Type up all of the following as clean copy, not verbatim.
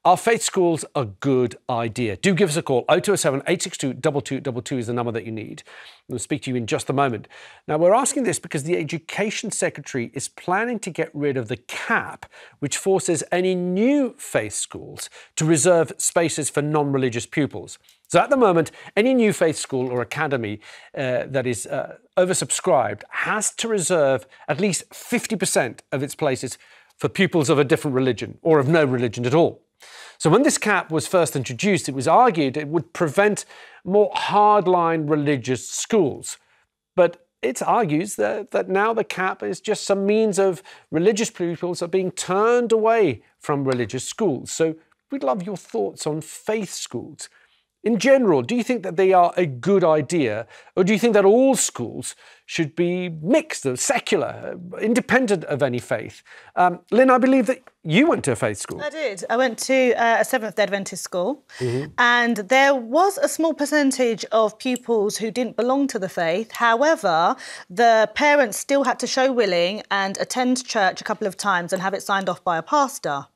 Are faith schools a good idea? Do give us a call. 0207 862 2222 is the number that you need. We'll speak to you in just a moment. Now, we're asking this because the Education Secretary is planning to get rid of the cap which forces any new faith schools to reserve spaces for non-religious pupils. So at the moment, any new faith school or academy that is oversubscribed has to reserve at least 50% of its places for pupils of a different religion or of no religion at all. So when this cap was first introduced, it was argued it would prevent more hardline religious schools. But it argues that now the cap is just some means of religious pupils are being turned away from religious schools. So we'd love your thoughts on faith schools. In general, do you think that they are a good idea, or do you think that all schools should be mixed, or secular, independent of any faith? Lynn, I believe that you went to a faith school. I did. I went to a Seventh-day Adventist school, and there was a small percentage of pupils who didn't belong to the faith. However, the parents still had to show willing and attend church a couple of times and have it signed off by a pastor.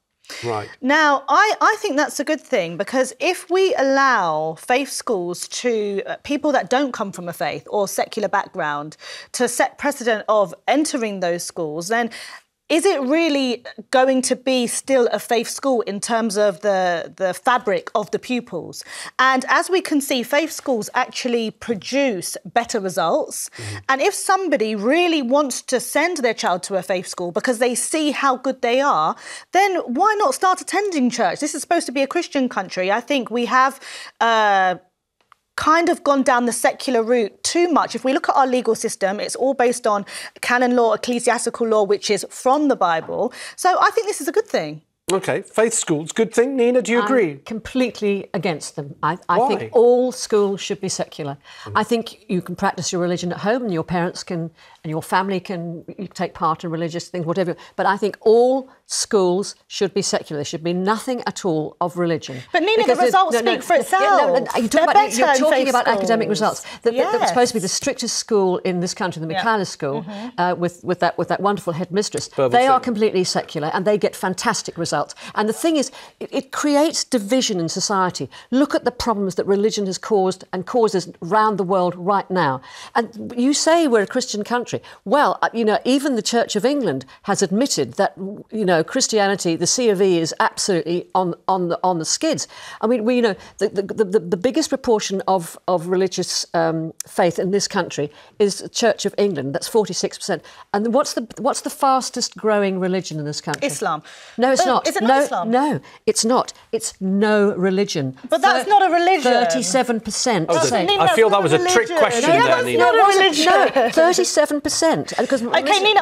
Right. Now, I think that's a good thing, because if we allow faith schools to people that don't come from a faith or secular background to set precedent of entering those schools, then is it really going to be still a faith school in terms of the fabric of the pupils? And as we can see, faith schools actually produce better results. And if somebody really wants to send their child to a faith school because they see how good they are, then why not start attending church? This is supposed to be a Christian country. I think we have kind of gone down the secular route too much. If we look at our legal system, it's all based on canon law, ecclesiastical law, which is from the Bible. So I think this is a good thing. OK, faith schools, good thing. Nina, do you agree? I'm completely against them. I think all schools should be secular. I think you can practice your religion at home, and your parents can, and your family can take part in religious things, whatever. But I think all schools should be secular. There should be nothing at all of religion. But Nina, the results speak for itself. You're talking about academic results. That was supposed to be the strictest school in this country, the Myskow School, with that wonderful headmistress. They are completely secular, and they get fantastic results. And the thing is, it creates division in society. Look at the problems that religion has caused and causes around the world right now. And you say we're a Christian country. Well, you know, even the Church of England has admitted that, you know, Christianity, the C of E, is absolutely on the skids. I mean, you know, the biggest proportion of religious faith in this country is the Church of England. That's 46%. And what's the fastest growing religion in this country? Islam. No, it's not. Is it not Islam? No, it's not. It's no religion. But that's not a religion. 37%. I feel that was a trick question there, Nina. Not a religion. No, 37%. Because OK, Nina,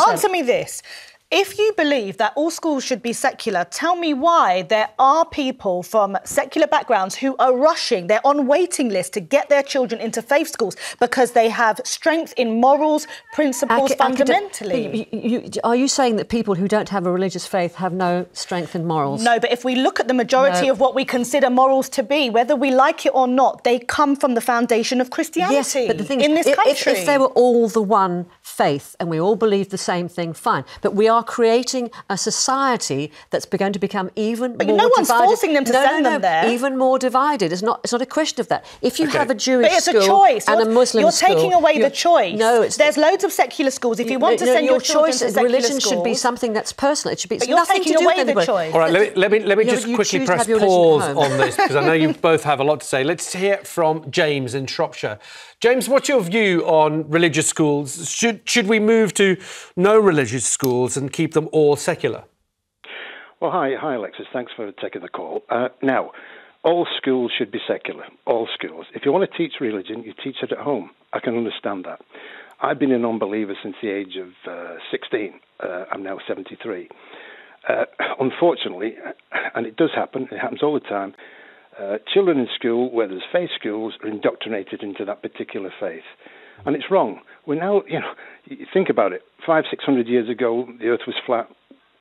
answer me this. If you believe that all schools should be secular, tell me why there are people from secular backgrounds who are rushing, they're on waiting lists to get their children into faith schools because they have strength in morals, principles, fundamentally. Are you saying that people who don't have a religious faith have no strength in morals? No, but if we look at the majority of what we consider morals to be, whether we like it or not, they come from the foundation of Christianity. Yes, but the thing in is, this country. If they were all the one faith and we all believe the same thing, fine. But we are creating a society that's going to become even more divided. But no one's forcing them to send them there. Even more divided. It's not a question of that. If you have a Jewish school a choice. and a Muslim school... You're taking away the choice. No, there's loads of secular schools. If you want to send your children to secular religion schools, should be something that's personal. It should be but you're nothing taking to do away with the anybody. choice. All right, let me just quickly press pause on this, because I know you both have a lot to say. Let's hear from James in Shropshire. James, what's your view on religious schools? Should we move to no religious schools and keep them all secular? Well, hi, Alexis. Thanks for taking the call. Now, all schools should be secular. All schools. If you want to teach religion, you teach it at home. I can understand that. I've been a non-believer since the age of 16. I'm now 73. Unfortunately, and it does happen, it happens all the time, children in school, where there's faith schools, are indoctrinated into that particular faith. And it's wrong. We're now, you know, you think about it. 500-600 years ago, the earth was flat,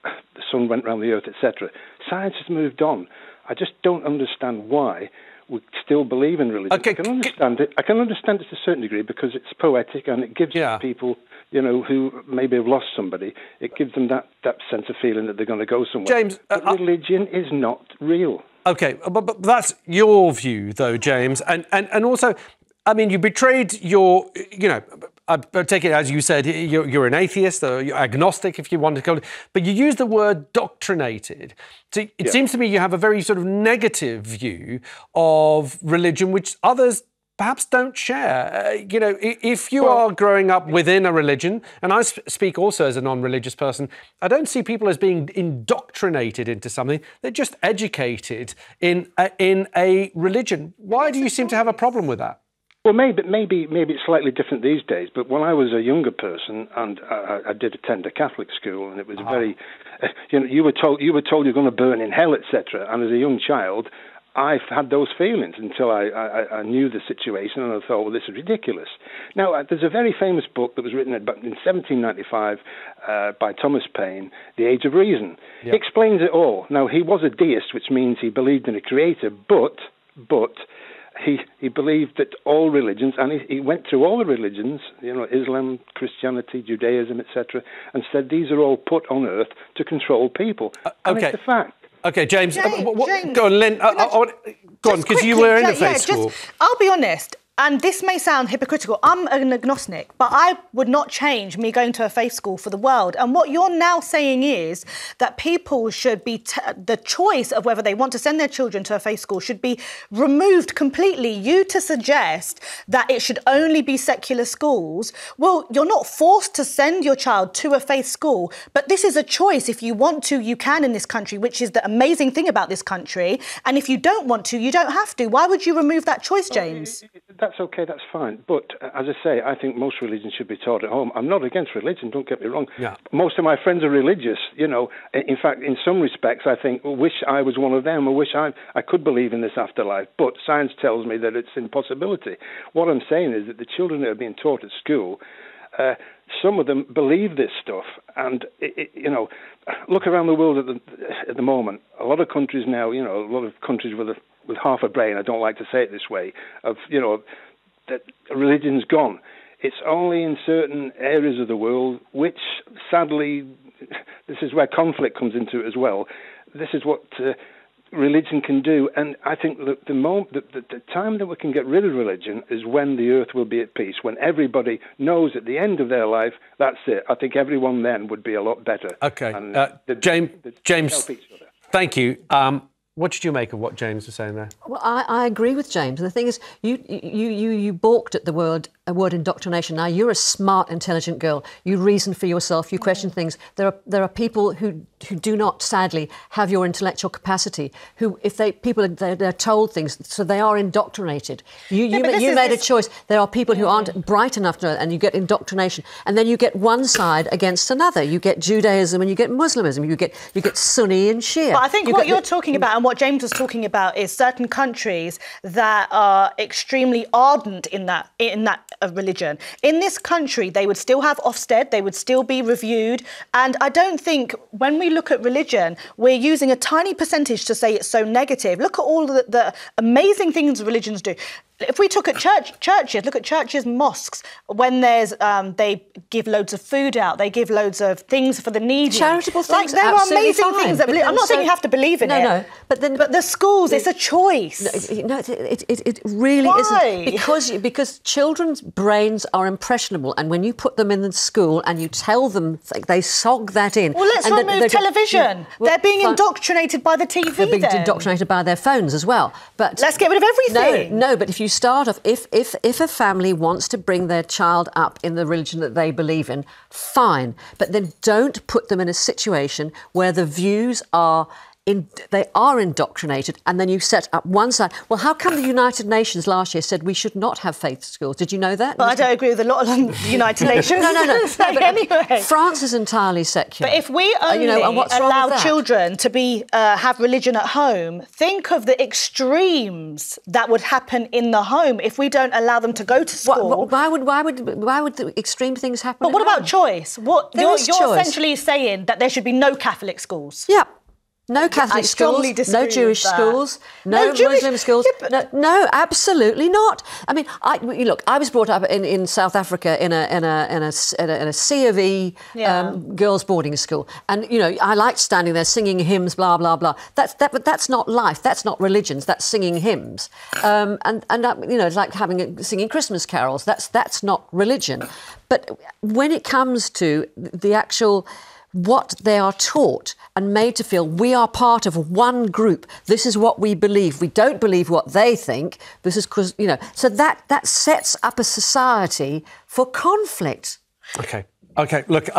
the sun went round the earth, etc. Science has moved on. I just don't understand why we still believe in religion. Okay. I can understand it. I can understand it to a certain degree because it's poetic and it gives people, who maybe have lost somebody, it gives them that sense of feeling that they're going to go somewhere. James, but religion is not real. Okay, but that's your view, though, James. And also, I mean, you betrayed your, I take it, as you said, you're an atheist, or you're agnostic, if you want to call it, but you use the word doctrinated. So it seems to me you have a very sort of negative view of religion, which others perhaps don't share. If you are growing up within a religion, and I speak also as a non-religious person, I don't see people as being indoctrinated into something. They're just educated in a religion. Why do you seem to have a problem with that? Well, maybe it's slightly different these days. But when I was a younger person, and I did attend a Catholic school, and it was very, you were told you're going to burn in hell, etc. And as a young child, I had those feelings until I knew the situation, and I thought, well, this is ridiculous. Now, there's a very famous book that was written in 1795 by Thomas Paine, The Age of Reason. It explains it all. Now, he was a deist, which means he believed in a creator, but he believed that all religions, and he went through all the religions, Islam, Christianity, Judaism, etc., and said these are all put on earth to control people. And it's a fact. Okay, James. James, go on, Lynn. Go on, because you were in a faith school. I'll be honest. And this may sound hypocritical. I'm an agnostic, but I would not change me going to a faith school for the world. And what you're now saying is that people should be, the choice of whether they want to send their children to a faith school should be removed completely. You to suggest that it should only be secular schools. Well, you're not forced to send your child to a faith school, but this is a choice. If you want to, you can in this country, which is the amazing thing about this country. And if you don't want to, you don't have to. Why would you remove that choice, James? That's okay, that's fine. But as I say, I think most religions should be taught at home. I'm not against religion, don't get me wrong. Yeah. Most of my friends are religious, In fact, in some respects, I think, wish I was one of them. I wish I could believe in this afterlife. But science tells me that it's an impossibility. What I'm saying is that the children that are being taught at school, some of them believe this stuff. And, look around the world at the moment. A lot of countries now, a lot of countries with half a brain, I don't like to say it this way, that religion's gone. It's only in certain areas of the world, which sadly, this is where conflict comes into it as well. This is what religion can do, and I think the time that we can get rid of religion is when the earth will be at peace, when everybody knows at the end of their life, that's it. I think everyone then would be a lot better. Okay, And, James, thank you. What did you make of what James was saying there? Well, I agree with James. And the thing is, you balked at the word indoctrination. Now, you're a smart, intelligent girl. You reason for yourself. You question things. There are people who do not, sadly, have your intellectual capacity. Who, if they're told things, so they are indoctrinated. You made a choice. There are people who aren't bright enough to know, and you get indoctrination, and then you get one side against another. You get Judaism and you get Muslimism. You get Sunni and Shia. But I think what you're talking about, and what James was talking about, is certain countries that are extremely ardent in that religion. In this country, they would still have Ofsted, they would still be reviewed, and I don't think when we look at religion, we're using a tiny percentage to say it's so negative. Look at all the amazing things religions do. If we look at churches, look at churches, mosques, when there's, they give loads of food out, they give loads of things for the needy. Charitable things, there are amazing things that I'm not saying you have to believe in it. No, but the schools, it's a choice. No, it really isn't. Because children's brains are impressionable, and when you put them in the school and you tell them, they sog that in. Well, let's remove television. They're being indoctrinated by the TV. They're being indoctrinated by their phones as well. But let's get rid of everything. No, but if you start off, if a family wants to bring their child up in the religion that they believe in, fine. But then don't put them in a situation where the views are they are indoctrinated, and then you set up one side. Well, how come the United Nations last year said we should not have faith schools? Did you know that? Well, I don't agree with a lot of the United Nations. No. But anyway, France is entirely secular. But if we only allow children to have religion at home, think of the extremes that would happen in the home if we don't allow them to go to school. Why would the extreme things happen? But what about choice? You're essentially saying that there should be no Catholic schools. Yeah. No Catholic schools, no Jewish schools, no Muslim schools. Yeah, no, absolutely not. I mean, look, I was brought up in South Africa in a C of E girls' boarding school, and I liked standing there singing hymns, blah blah blah. But that's not life. That's not religions. That's singing hymns, and it's like singing Christmas carols. That's not religion. But when it comes to the actual what they are taught and made to feel we are part of one group. This is what we believe. We don't believe what they think. This is because, so that sets up a society for conflict. Okay. Look,